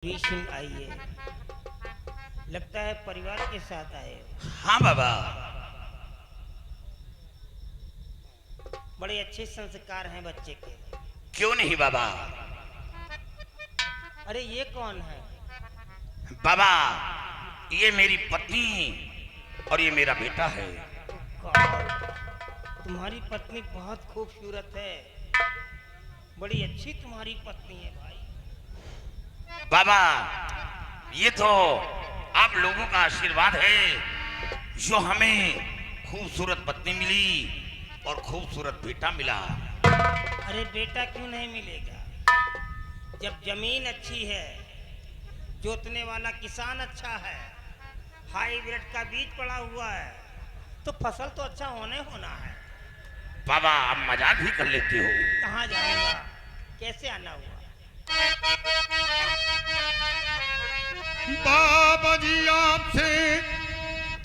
भीषण आइए, लगता है परिवार के साथ आए हो। हाँ बाबा। बड़े अच्छे संस्कार हैं बच्चे के। क्यों नहीं बाबा। अरे ये कौन है? बाबा ये मेरी पत्नी और ये मेरा बेटा है। गॉड, तुम्हारी पत्नी बहुत खूबसूरत है। बड़ी अच्छी तुम्हारी पत्नी है भाई। बाबा ये तो आप लोगों का आशीर्वाद है जो हमें खूबसूरत पत्नी मिली और खूबसूरत बेटा मिला। अरे बेटा क्यों नहीं मिलेगा? जब जमीन अच्छी है, जोतने वाला किसान अच्छा है, हाईब्रिड का बीज पड़ा हुआ है, तो फसल तो अच्छा होना है। बाबा आप मजाक भी कर लेते हो। कहाँ जाऊंगा? कैसे आना हुआ? बाबा जी आपसे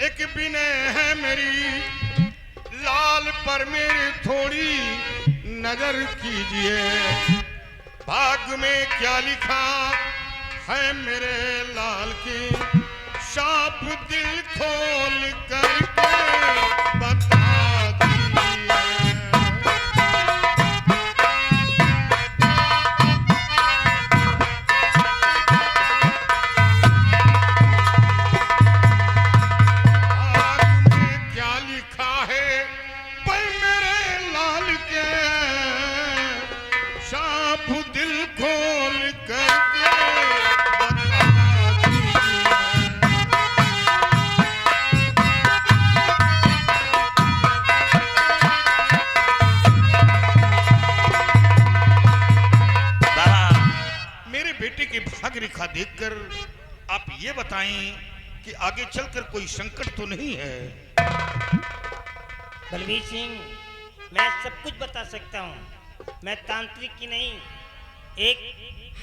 एक विनय है मेरी, लाल पर मेरी थोड़ी नजर कीजिए। भाग में क्या लिखा है मेरे लाल की, साफ दिल खोल करके बता दीजिए। बेटे की भाग्य रेखा देखकर आप ये बताएं कि आगे चलकर कोई संकट तो नहीं है। बलबीर सिंह, मैं सब कुछ बता सकता हूँ। मैं तांत्रिक की नहीं, एक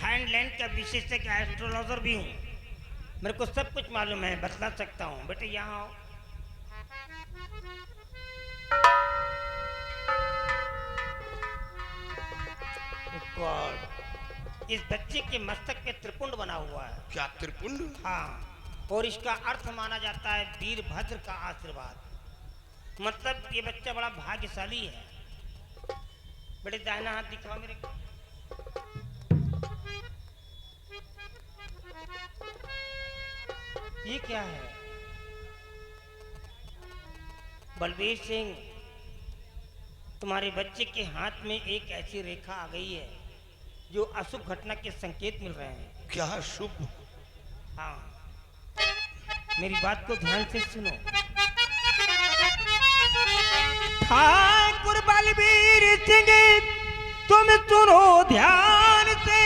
हैंडलैंड का विशेषज्ञ एस्ट्रोलॉजर भी हूँ। मेरे को सब कुछ मालूम है, बतला सकता हूँ। बेटे यहाँ आओ। गॉड, इस बच्चे के मस्तक पे त्रिपुंड बना हुआ है। क्या त्रिपुंड? हाँ, और इसका अर्थ माना जाता है वीरभद्र का आशीर्वाद। मतलब ये बच्चा बड़ा भाग्यशाली है। बेटे दाहिना हाथ दिखाओ मेरे को। ये क्या है? बलबीर सिंह, तुम्हारे बच्चे के हाथ में एक ऐसी रेखा आ गई है जो अशुभ घटना के संकेत मिल रहे हैं। क्या शुभ? हाँ, मेरी बात को ध्यान से सुनो। ठाकुर बलबीर सिंह, तुम सुनो ध्यान से,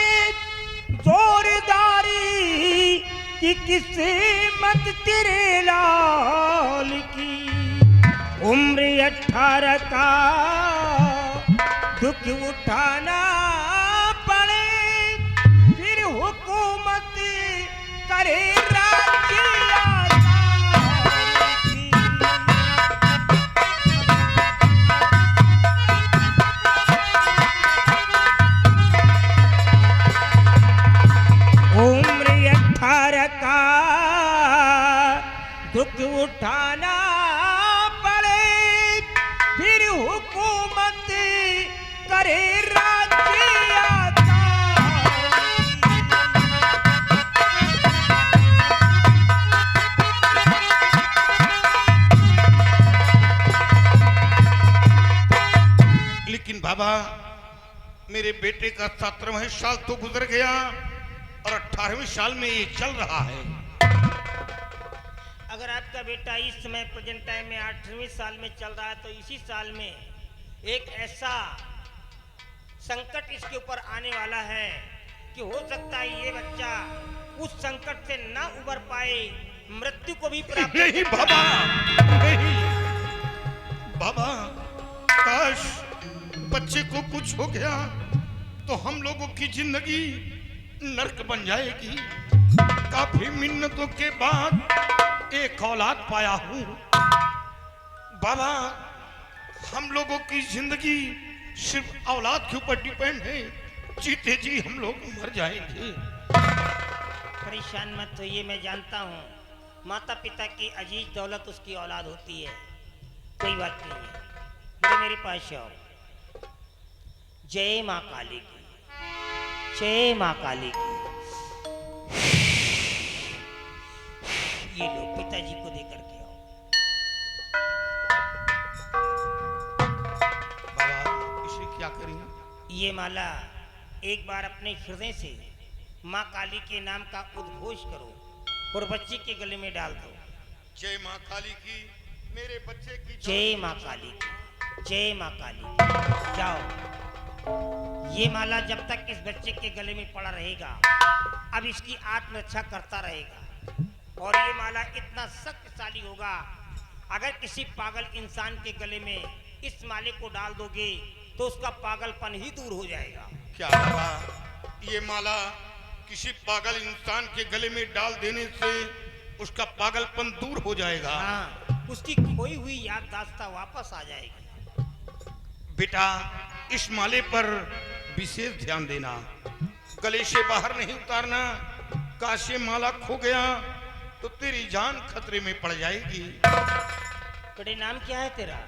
जोरदारी की किस्मत तेरे लाल की। उम्र 18 का दुख उठाना पड़े, फिर हुकूमत करे राज्य आजाद की। उम्र 18 का दुख उठाना पड़े, फिर हुकूमत करे राज्य आजाद। लेकिन बाबा, मेरे बेटे का 17वां साल तो गुजर गया और 18वें साल में ये चल रहा है। अगर आपका बेटा इस समय प्रेजेंट टाइम में 8वें साल में चल रहा है, तो इसी साल में एक ऐसा संकट इसके ऊपर आने वाला है कि हो सकता है ये बच्चा उस संकट से ना उबर पाए, मृत्यु को भी प्राप्त नहीं बाबा, नहीं बाबा, काश बच्चे को कुछ हो गया तो हम लोगों की जिंदगी नर्क बन जाएगी। काफी मिन्नतों के बाद एक औलाद पाया हूँ बाबा। हम लोगों की जिंदगी सिर्फ औलाद के ऊपर डिपेंड है। जीते जी हम लोग मर जाएंगे। परेशान मत होइए, मैं जानता हूँ माता पिता की अजीज दौलत उसकी औलाद होती है, कोई बात नहीं है। बड़े मेरे पास आओ। जय माँ काली की, जय माँ काली की। ये लो पिताजी को दे करके आओ। बाबा इसे क्या करें? ये माला एक बार अपने हृदय से माँ काली के नाम का उद्घोष करो और बच्चे के गले में डाल दो। जय माँ काली की, मेरे बच्चे की जय माँ काली की, जय माँ काली की। जाओ, ये माला जब तक इस बच्चे के गले में पड़ा रहेगा, अब इसकी आत्मरक्षा करता रहेगा। और ये माला इतना शक्तिशाली होगा, अगर किसी पागल इंसान के गले में इस माले को डाल दोगे तो उसका पागलपन ही दूर हो जाएगा। क्या बाबा, ये माला किसी पागल इंसान के गले में डाल देने से उसका पागलपन दूर हो जाएगा? हाँ, उसकी खोई हुई याददाश्त वापस आ जाएगी। बेटा, इस माले पर विशेष ध्यान देना, गले से बाहर नहीं उतारना। काश ये माला खो गया तो तेरी जान खतरे में पड़ जाएगी। बड़े नाम क्या है तेरा?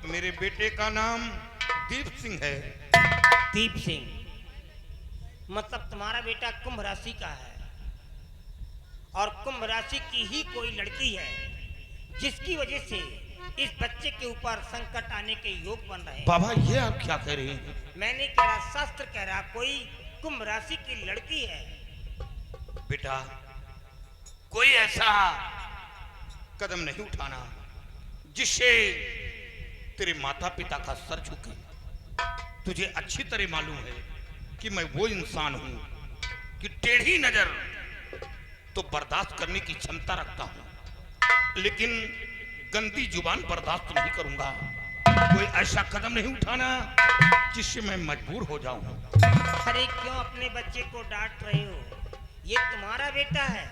मेरे बेटे का नाम दीप सिंह है। दीप सिंह, मतलब तुम्हारा बेटा कुंभ राशि का है, और कुंभ राशि की ही कोई लड़की है जिसकी वजह से इस बच्चे के ऊपर संकट आने के योग बन रहे हैं। बाबा ये आप क्या कह रहे हैं? मैंने कह रहा, शास्त्र कह रहा कोई कुंभ राशि की लड़की है। बेटा, कोई ऐसा कदम नहीं उठाना जिससे तेरे माता पिता का सर झुके। तुझे अच्छी तरह मालूम है कि मैं वो इंसान हूं कि टेढ़ी नजर तो बर्दाश्त करने की क्षमता रखता हूं, लेकिन गंदी जुबान बर्दाश्त नहीं करूंगा। कोई ऐसा कदम नहीं उठाना जिससे मैं मजबूर हो जाऊं। अरे क्यों अपने बच्चे को डांट रहे हो? ये तुम्हारा बेटा है,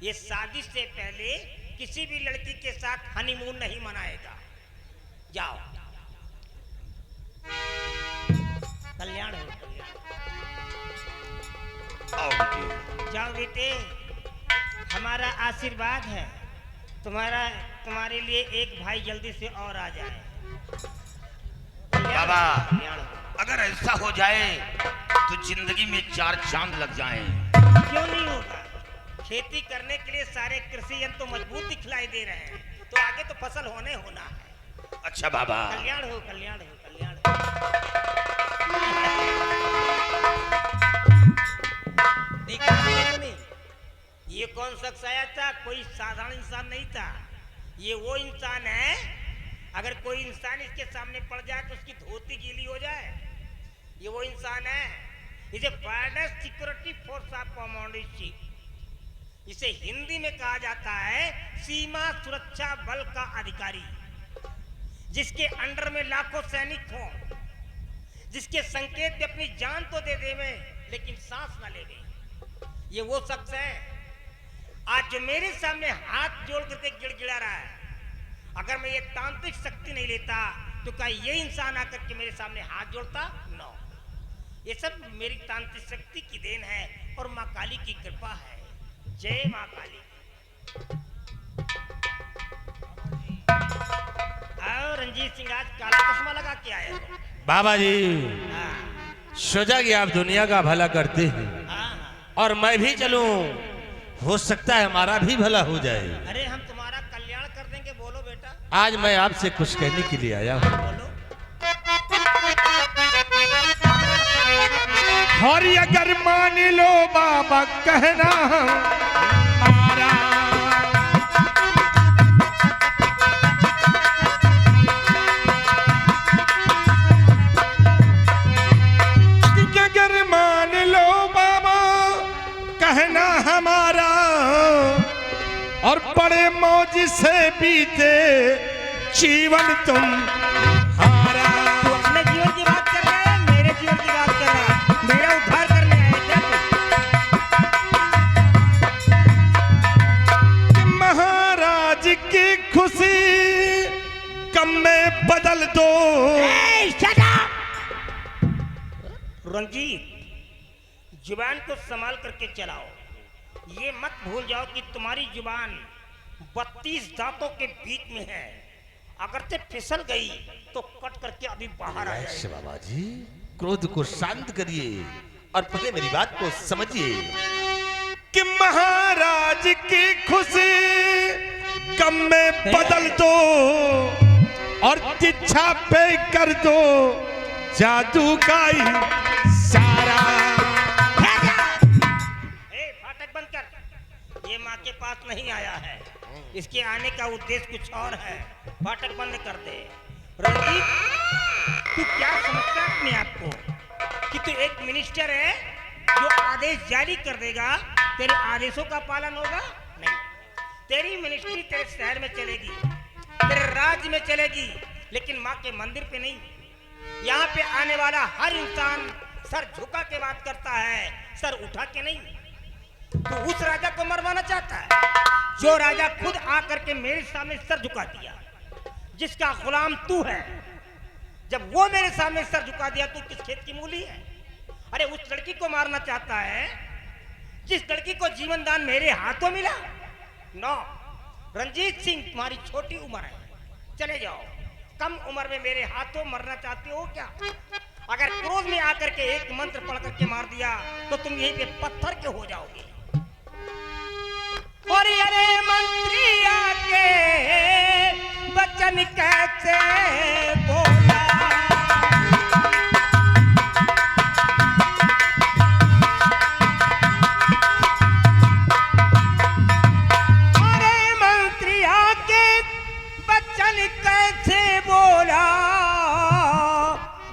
ये शादी से पहले किसी भी लड़की के साथ हनीमून नहीं मनाएगा। जाओ, कल्याण हो, कल्याण। आओ बेटी। जाओ बेटे, हमारा आशीर्वाद है, तुम्हारे लिए एक भाई जल्दी से और आ जाए। बाबा, कल्याण हो। अगर ऐसा हो जाए तो जिंदगी में 4 चांद लग जाएं। क्यों नहीं होगा? खेती करने के लिए सारे कृषि यंत्र तो मजबूत दिखलाई दे रहे हैं, तो आगे तो फसल होना है। अच्छा बाबा। कल्याण हो, कल्याण हो, कल्याण हो। देखा आपने? ये कौन शख्स आया था? कोई साधारण इंसान नहीं था। ये वो इंसान है, अगर कोई इंसान इसके सामने पड़ जाए तो उसकी धोती गीली हो जाए। ये वो इंसान है, इसे border security force of commando chief, इसे हिंदी में कहा जाता है सीमा सुरक्षा बल का अधिकारी, जिसके अंडर में लाखों सैनिक हों, जिसके संकेत पे अपनी जान तो दे देवे लेकिन सांस न लेवे। ये वो शख्स है आज जो मेरे सामने हाथ जोड़ करके गिड़गिड़ा रहा है। अगर मैं ये तांत्रिक शक्ति नहीं लेता तो क्या ये इंसान आकर के मेरे सामने हाथ जोड़ता? नो, ये सब मेरी तांत्रिक शक्ति की देन है और माँ काली की कृपा है। जय माँ काली। आओ रंजीत सिंह, आज काला चश्मा लगा के आए हो। बाबा जी, हाँ, सोचा कि आप दुनिया का भला करते हैं हाँ, हाँ। और मैं भी चलूं, हो सकता है हमारा भी भला हो जाए। अरे हम तुम्हारा कल्याण कर देंगे, बोलो बेटा। आज मैं आपसे कुछ कहने के लिए आया हूँ। बोलो। और अगर मान लो बाबा कहना हमारा, अगर मान लो बाबा कहना हमारा, और बड़े मौज से बीते जीवन तुम्हारा। तू अपने जीवन की बात कर रहा है, मेरे जीवन की बात कर रहा है, मेरा उद्धार करने आया क्या तू? महाराज की खुशी गम में बदल दो। रंजीत, जुबान को संभाल करके चलाओ। ये मत भूल जाओ कि तुम्हारी जुबान 32 दांतों के बीच में है। अगर ते फिसल गई तो कट करके अभी बाहर आ रिलैक्स जाएगी। बाबा जी, क्रोध को शांत करिए और पहले मेरी बात को समझिए कि महाराज की खुशी गम में बदल दो और इच्छा पे कर दो जादू का इशारा। फाटक बंद कर। ये माँ के पास नहीं आया है, इसके आने का उद्देश्य कुछ और है। फाटक बंद कर दे। रंजीत, तू क्या समझता है अपने आप को कि तू एक मिनिस्टर है जो आदेश जारी कर देगा, तेरे आदेशों का पालन होगा? नहीं। तेरी मिनिस्ट्री तेरे शहर में चलेगी, तेरे राज्य में चलेगी, लेकिन माँ के मंदिर पे नहीं। यहाँ पे आने वाला हर इंसान सर झुका के बात करता है, सर उठा के नहीं। तो उस राजा को मरवाना चाहता है जो राजा खुद आकर के मेरे सामने सर झुका दिया, जिसका गुलाम तू है। जब वो मेरे सामने सर झुका दिया, तू किस खेत की मूली है? अरे उस लड़की को मारना चाहता है जिस लड़की को जीवन दान मेरे हाथों मिला? नो रंजीत सिंह, तुम्हारी छोटी उम्र है, चले जाओ। कम उम्र में मेरे हाथों मरना चाहते हो क्या? अगर क्रोध में आकर के एक मंत्र पढ़ करके मार दिया तो तुम यहीं पे पत्थर के हो जाओगे। और अरे मंत्री आके बचन कैसे बोला, अरे मंत्री आके बचन कैसे बोला,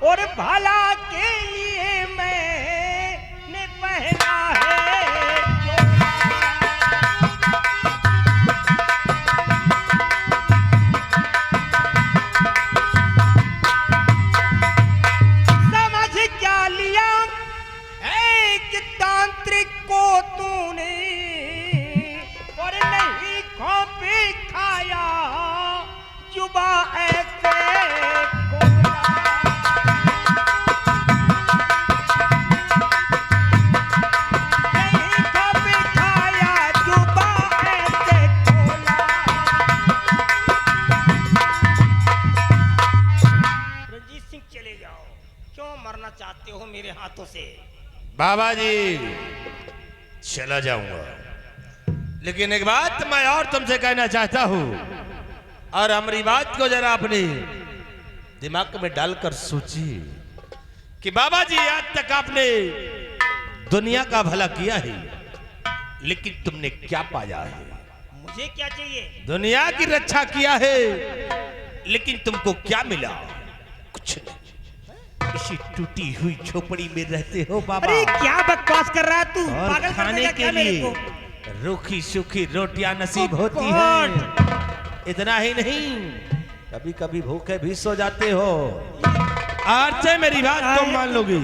और भला के लिए मैंने पहना है चोला। समझ क्या लिया एक तांत्रिक को तूने, और नहीं खोपी खाया जुबा ऐसे खोला। नहीं खोपी खाया जुबा ऐसे खोला। रंजीत सिंह, चले जाओ। क्यों मरना चाहते हो मेरे हाथों से? बाबा जी चला जाऊंगा, लेकिन एक बात मैं और तुमसे कहना चाहता हूं, और हमारी बात को जरा अपने दिमाग में डालकर सोचिए कि बाबा जी आज तक आपने दुनिया का भला किया है, लेकिन तुमने क्या पाया है? मुझे क्या चाहिए? दुनिया की रक्षा किया है, लेकिन तुमको क्या मिला? कुछ नहीं। इसी टूटी हुई झोपड़ी में रहते हो बाबा। अरे क्या बकवास कर रहा है तू? और पागल कर खाने देगा के क्या मेरे लिए को? रूखी सूखी रोटियां नसीब ओ होती गॉड! हैं। इतना ही नहीं, कभी कभी भूखे भी सो जाते हो। आज से मेरी बात तुम मान लोगी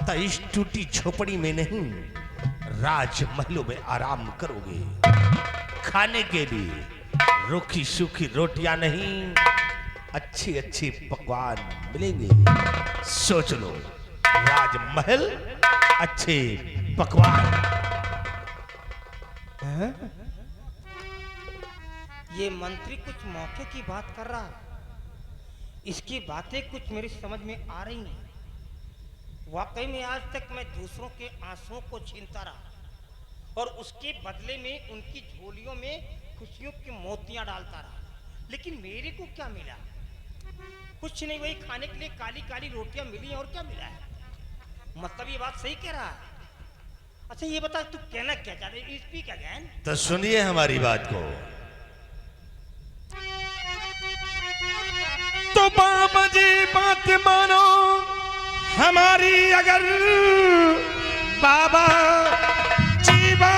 तो इस टूटी झोपड़ी में नहीं, राजमहलों में आराम करोगे। खाने के लिए रूखी सूखी रोटियां नहीं, अच्छी अच्छी पकवान मिलेंगे। सोच लो, राजमहल, अच्छे पकवान। ये मंत्री कुछ मौके की बात कर रहा है। इसकी बातें कुछ मेरी समझ में आ रही हैं। वाकई में आज तक मैं दूसरों के आंसुओं को छीनता रहा और उसके बदले में उनकी झोलियों में खुशियों की मोतियां डालता रहा, लेकिन मेरे को क्या मिला? कुछ नहीं, वही खाने के लिए काली काली रोटियां मिली और क्या मिला है? मतलब ये बात सही कह रहा है। अच्छा ये बता, तू कहना क्या चाह रहे? Speak again. तो सुनिए हमारी बात को। तो बाबा जी बात मानो हमारी, अगर बाबा जीवा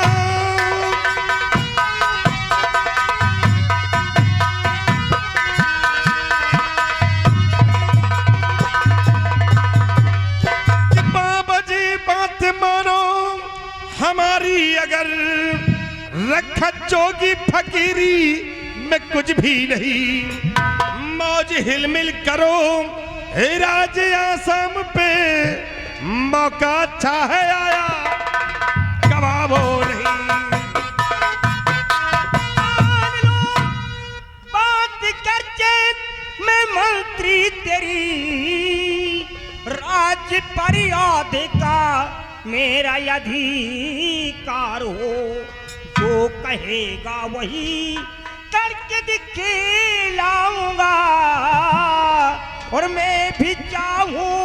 बाबा जी बात मानो हमारी, अगर रखत जोगी फकीरी में कुछ भी नहीं। मौज हिलमिल करो हे राज आसाम पे, मौका अच्छा है आया, गवाबो नहीं। कि फरियाद का मेरा अधिकार हो, जो कहेगा वही करके दिखलाऊंगा, और मैं भी चाहूं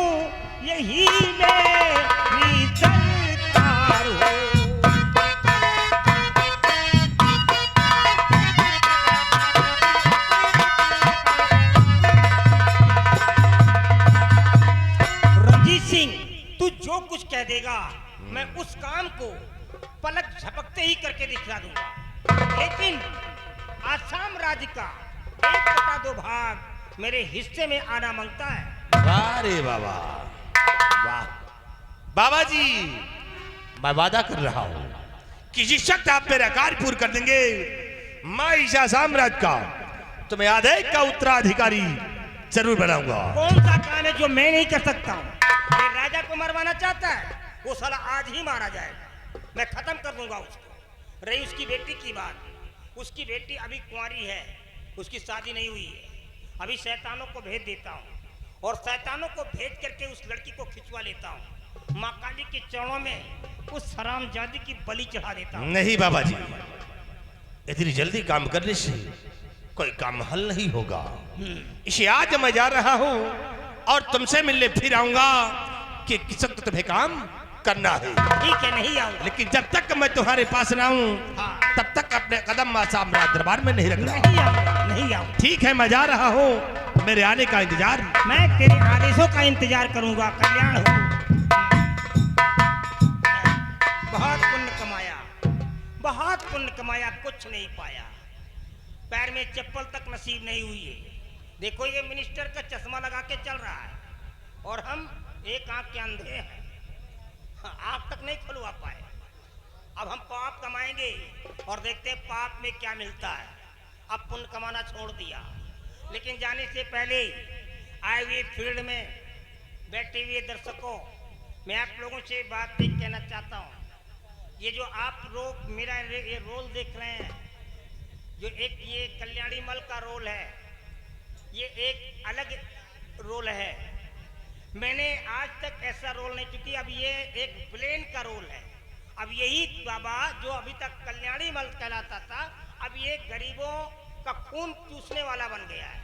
यही मेरी सरकार हो। रंजीत सिंह, तू जो कुछ कह देगा मैं उस काम को पलक झपकते ही करके दिखला दूंगा, लेकिन आसाम राज्य का 1/2 भाग मेरे हिस्से में आना मांगता है। वाह रे बाबा, वाह बाबा जी, मैं वादा कर रहा हूं कि जिस शक्त आप मेरा कार्य पूर्ण कर देंगे, मैं इस साम्राज्य का तुम्हें आधे का उत्तराधिकारी जरूर बनाऊंगा। कौन सा काम है जो मैं नहीं कर सकता हूँ? ये राजा को मरवाना चाहता है, वो साला आज ही मारा जाएगा, मैं खत्म कर दूंगा उसको। रही उसकी बेटी की बात, उसकी बेटी अभी कुंवारी है, उसकी शादी नहीं हुई है। अभी शैतानों को भेज देता हूँ और शैतानों को भेज करके उस लड़की को खिंचवा लेता हूँ, माँ काली के चरणों में उस हरामजादी की बलि चढ़ा देता हूँ। नहीं बाबा जी, इतनी जल्दी काम करने से कोई काम हल नहीं होगा। इसे आज मैं जा रहा हूँ और तुमसे मिलने फिर आऊंगा कि किस वक्त तुम्हें काम करना है। ठीक है, नहीं आऊंगा, लेकिन जब तक मैं तुम्हारे पास ना हूँ, हाँ। तब तक अपने कदम साम्राज्य दरबार में नहीं रखना। नहीं आऊंगा, नहीं आऊंगा। ठीक है, मैं जा रहा हूँ, मेरे आने का इंतजार। मैं तेरे आदेशों का इंतजार करूंगा। कल्याण हो। बहुत पुण्य कमाया, बहुत पुण्य कमाया, कुछ नहीं पाया, पैर में चप्पल तक नसीब नहीं हुई है। देखो ये मिनिस्टर का चश्मा लगा के चल रहा है और हम एक आंख के अंधे हैं, आंख तक नहीं खुलवा पाए। अब हम पाप कमाएंगे और देखते हैं पाप में क्या मिलता है। अब पुण्य कमाना छोड़ दिया, लेकिन जाने से पहले आए हुए फील्ड में बैठे हुए दर्शकों, मैं आप लोगों से बात नहीं कहना चाहता हूँ। ये जो आप लोग मेरा ये रोल देख रहे हैं, जो एक ये कल्याणी मल का रोल है, ये एक अलग रोल है। मैंने आज तक ऐसा रोल नहीं, क्योंकि अब ये एक विलेन का रोल है। अब यही बाबा जो अभी तक कल्याणी मल कहलाता था, अब ये गरीबों का खून चूसने वाला बन गया है।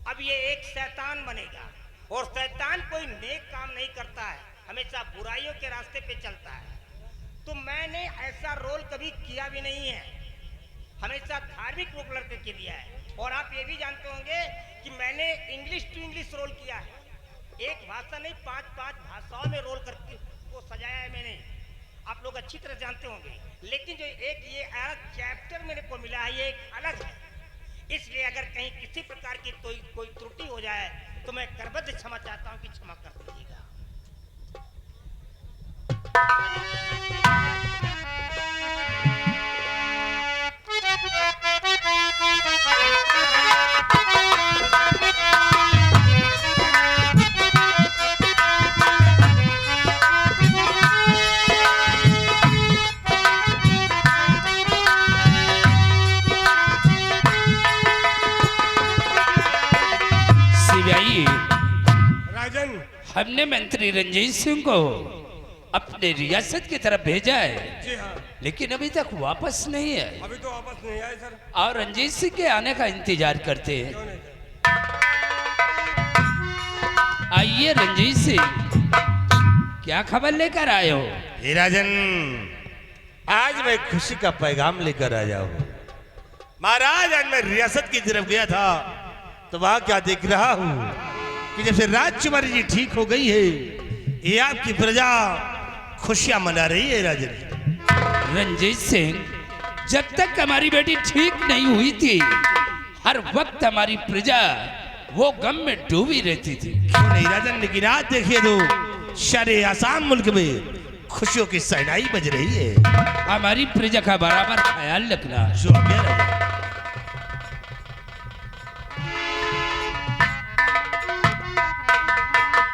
अब ये एक शैतान बनेगा, और शैतान कोई नेक काम नहीं करता है, हमेशा बुराइयों के रास्ते पे चलता है। तो मैंने ऐसा रोल कभी किया भी नहीं है, हमेशा धार्मिक रोल करके किया है। और आप ये भी जानते होंगे कि मैंने इंग्लिश टू इंग्लिश रोल किया है, एक भाषा नहीं 5-5 भाषाओं में रोल करके वो सजाया है मैंने, आप लोग अच्छी तरह जानते होंगे। लेकिन जो एक ये अलग चैप्टर मेरे को मिला है, ये एक अलग है। इसलिए अगर कहीं किसी प्रकार की कोई त्रुटि हो जाए तो मैं करबद्ध क्षमा चाहता हूँ कि क्षमा कर दीजिएगा। राजन, हमने मंत्री रंजीत सिंह को अपने रियासत की तरफ भेजा है, जी हाँ, लेकिन अभी तक वापस नहीं है, अभी तो वापस नहीं आए सर। और रंजीत सिंह के आने का इंतजार करते हैं। क्यों नहीं सर? आइए रंजीत सिंह, क्या खबर लेकर आए हो? हे राजन, आज मैं खुशी का पैगाम लेकर आया हूँ। महाराज, आज मैं रियासत की तरफ गया था तो वहां क्या देख रहा हूँ कि जब से राजकुमारी जी ठीक हो गई है, ये आपकी प्रजा खुशियां मना रही है। राजन रंजीत सिंह, जब तक हमारी बेटी ठीक नहीं हुई थी, हर वक्त हमारी प्रजा वो गम में डूबी रहती थी। क्यों नहीं राजन, लेकिन आज देखिए तो सारे आसाम मुल्क में खुशियों की सहनाई बज रही है। हमारी प्रजा का बराबर ख्याल रखना। जो आज्ञा राजन।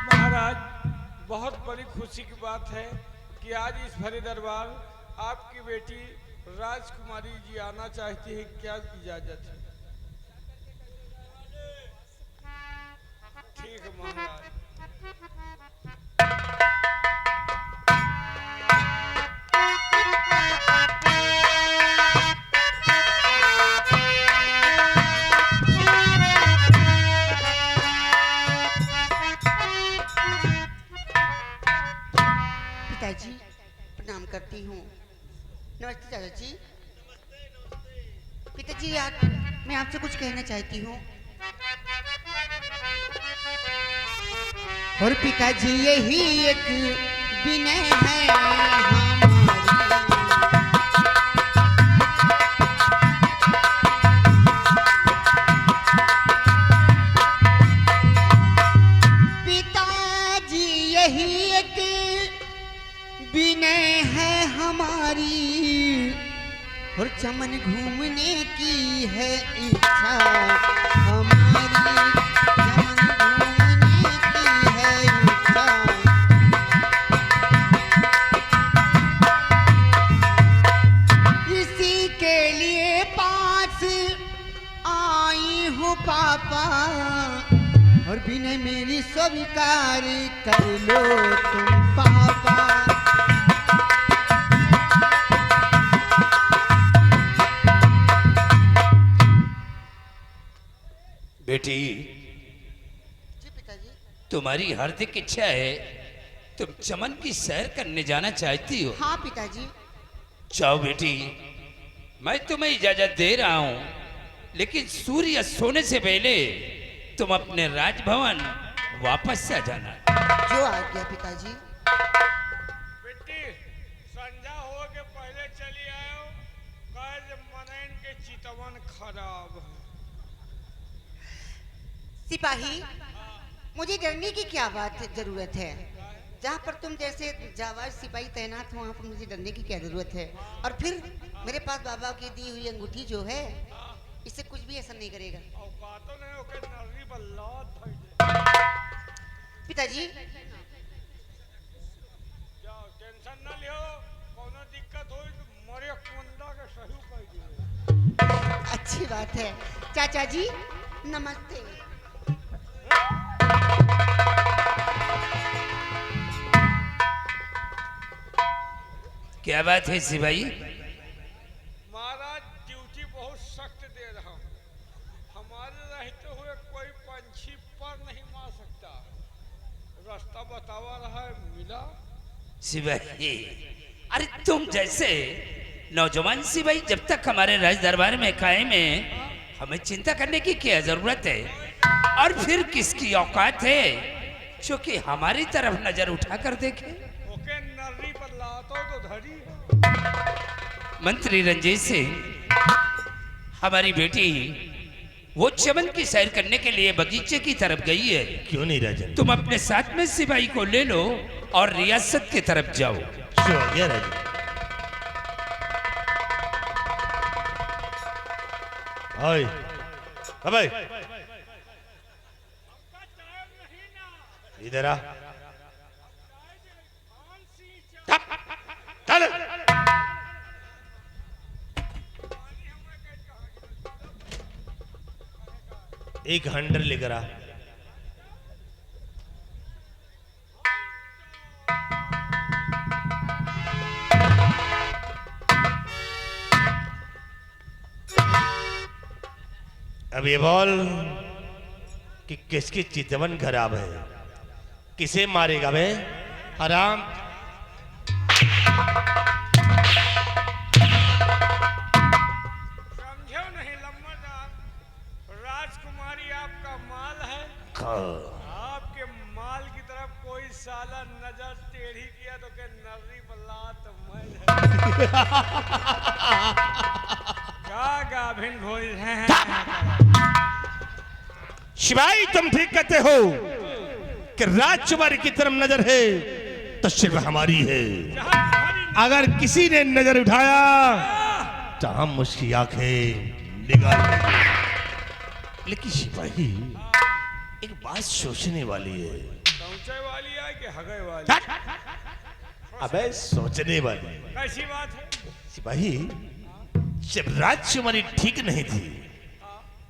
महाराज, बहुत बड़ी खुशी की बात है कि आज इस भरे दरबार आपकी बेटी राजकुमारी जी आना चाहती है। क्या इजाजत है? ठीक है महाराज। पिताजी प्रणाम करती हूँ। नमस्ते चाचा जी। पिताजी आज मैं आपसे कुछ कहना चाहती हूँ। और पिताजी यही एक विनय है हमारी। पिताजी यही एक विनय है हमारी। और चमन घूमने की है इच्छा हमारी। चमन घूमने की है इच्छा। इसी के लिए पास आई हूँ पापा। और विनय मेरी स्वीकार कर लो तुम पापा। बेटी, जी पिताजी। तुम्हारी हार्दिक इच्छा है तुम चमन की सैर करने जाना चाहती हो। हाँ पिताजी। जाओ बेटी, मैं तुम्हें इजाजत दे रहा हूं, लेकिन सूर्य सोने से पहले तुम अपने राजभवन वापस आ जाना। जो आ गया पिताजी। बेटी संध्या हो के पहले चली आयो। कल मनैन के चितवन खराब है। सिपाही, मुझे डरने की क्या बात जरूरत है? जहाँ पर तुम जैसे जाबाज सिपाही तैनात हो वहाँ पर मुझे डरने की क्या जरूरत है? और फिर मेरे पास बाबा की दी हुई अंगूठी जो है, इससे कुछ भी असर नहीं करेगा। औकातों नहीं ओके नर्री बल्लात भइल। पिताजी जाओ टेंशन ना लियो। कोनो दिक्कत हो तो मरे कुंदा के सही कर दियो। अच्छी बात है। चाचा जी नमस्ते। क्या बात है सिपाही? महाराज ड्यूटी बहुत सख्त दे रहा हूँ। हमारे रहते हुए कोई पंछी पर नहीं मार सकता। रास्ता बतावा रहा है, मिला। सिपाही, अरे तुम जैसे नौजवान सिपाही जब तक हमारे राज दरबार में कायम है, हमें चिंता करने की क्या जरूरत है? और फिर किसकी औकात है जो कि हमारी तरफ नजर उठाकर देखे? ओके नर्री पर लातो तो धरी है। मंत्री रंजीत सिंह, हमारी बेटी वो चमन की सैर करने के लिए बगीचे की तरफ गई है। क्यों नहीं राजन? तुम अपने साथ में सिपाही को ले लो और रियासत की तरफ जाओ। श्योर या राजन। ओए अबे इधर आ। चल एक हंटर लेकर आ। अब ये बोल कि किसकी चितवन खराब है, किसे मारेगा बे हराम? समझो नहीं लम्बादार, राजकुमारी आपका माल है। आपके माल की तरफ कोई साला नजर टेढ़ी किया तो के नर्री बल्लात मैल है। क्या गाभिन घोड़ी है। शिवाई तुम ठीक कहते हो कि राजकुमारी की तरफ नजर है तो सिर्फ हमारी है। अगर किसी ने नजर उठाया तो हम उसकी आंखें निकाल देंगे। लेकिन सिपाही एक बात सोचने वाली है। पहुंचे वाली है कि हगे वाली? अबे सोचने वाली। कैसी बात है? सिपाही जब राजकुमारी ठीक नहीं थी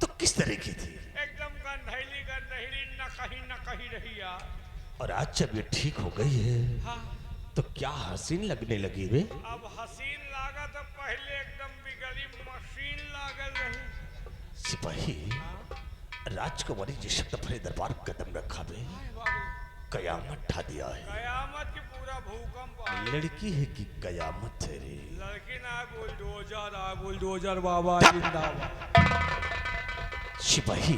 तो किस तरह की थी? एकदम गंधैली गंधैली न कहीं रही यार। और आज जब ये ठीक हो गई है हाँ तो क्या हसीन लगने लगी वे। अब हसीन लागा तो पहले एकदम बिगड़ी मशीन लागल रही। सिपाही, राजकुमारी जिस शब्द भरे दरबार पर कदम रखा वे, कयामत ढा दिया है। कयामत की पूरा भूकंप आ गया। लड़की है कि कयामत है रे। लड़की ना बुलडोजर बाबा जिंदाबाद। सिपाही,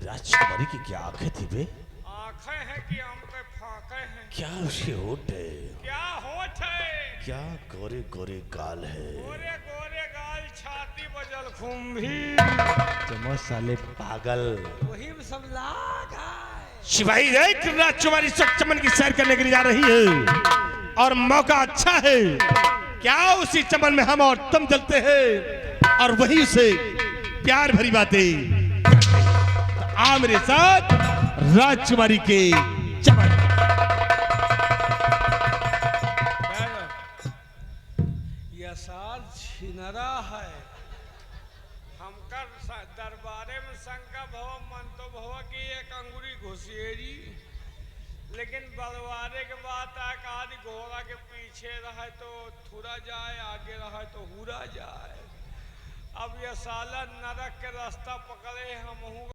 राजकुमारी की क्या आंखें थी वे? आंखें हैं कि हम पे फांके हैं। क्या उसके होठ है? क्या होठ है? क्या गोरे गोरे गाल है? गोरे गोरे गाल, छाती बजल खुम्भी। चमो साले पागल। वही में सब लाग है। सिपाही देख, राजकुमारी चमन की सैर करने के लिए जा रही है और मौका अच्छा है। क्या उसी चमन में हम और तुम चलते हैं और वहीं से प्यार भरी बातें। तो आ मेरे साथ राजकुमारी के चमन। यह साल छिनरा है। हमका दरबारे में शंका भव मन तो भव की एक अंगुरी घुसेरी, लेकिन बलवारे के बाद एक आदि घोड़ा के पीछे रहे तो थुरा जाए, आगे रहे तो हुरा जाए। अब यह साला नरक के रास्ता पकड़े हम।